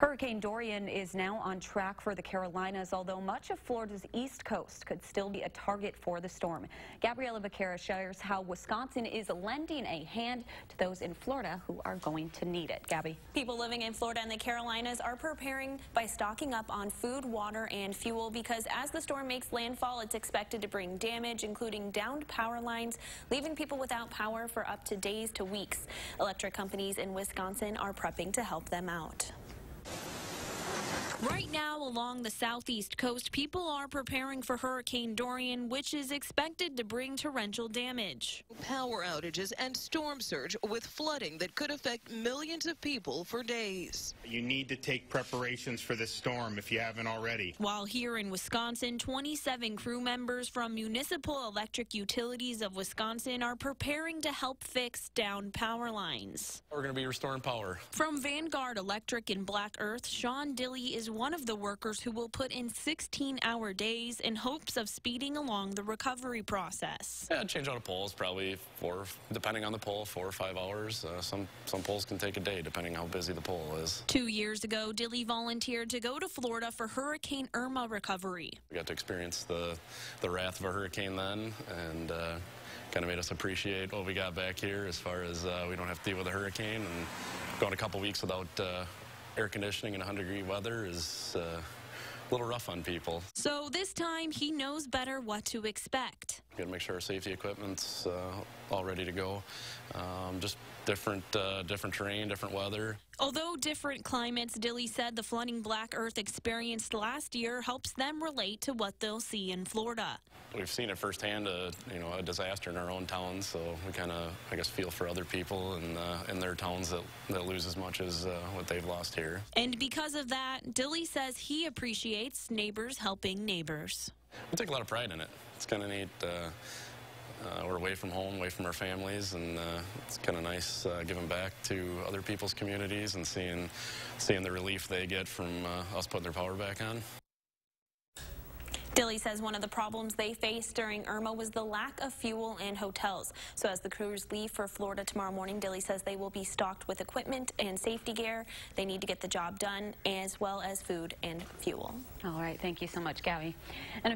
Hurricane Dorian is now on track for the Carolinas, although much of Florida's east coast could still be a target for the storm. Gabriella Vaquera shares how Wisconsin is lending a hand to those in Florida who are going to need it. Gabby. People living in Florida and the Carolinas are preparing by stocking up on food, water, and fuel because as the storm makes landfall, it's expected to bring damage, including downed power lines, leaving people without power for up to days to weeks. Electric companies in Wisconsin are prepping to help them out. Right now, along the southeast coast, people are preparing for Hurricane Dorian, which is expected to bring torrential damage. Power outages and storm surge with flooding that could affect millions of people for days. You need to take preparations for this storm if you haven't already. While here in Wisconsin, 27 crew members from Municipal Electric Utilities of Wisconsin are preparing to help fix downed power lines. We're going to be restoring power. From Vanguard Electric in Black Earth, Sean Dilley is one of the workers who will put in 16-hour days in hopes of speeding along the recovery process. Yeah, change out a pole is probably depending on the pole, 4 or 5 hours. Some poles can take a day, depending how busy the pole is. 2 years ago, Dilley volunteered to go to Florida for Hurricane Irma recovery. We got to experience the wrath of a hurricane then, and kind of made us appreciate what we got back here as far as we don't have to deal with a hurricane, and going a couple weeks without air conditioning in 100-degree weather is a little rough on people. So this time he knows better what to expect. Got to make sure our safety equipment's all ready to go. Just different terrain, different weather. Although different climates, Dilley said the flooding Black Earth experienced last year helps them relate to what they'll see in Florida. We've seen it firsthand, a disaster in our own towns, so we kind of, I guess, feel for other people in their towns that lose as much as what they've lost here. And because of that, Dilley says he appreciates neighbors helping neighbors. We take a lot of pride in it. It's kind of neat. We're away from home, away from our families, and it's kind of nice giving back to other people's communities and seeing the relief they get from us putting their power back on. Dilley says one of the problems they faced during Irma was the lack of fuel and hotels. So as the crews leave for Florida tomorrow morning, Dilley says they will be stocked with equipment and safety gear. They need to get the job done, as well as food and fuel. All right. Thank you so much, Gabby. And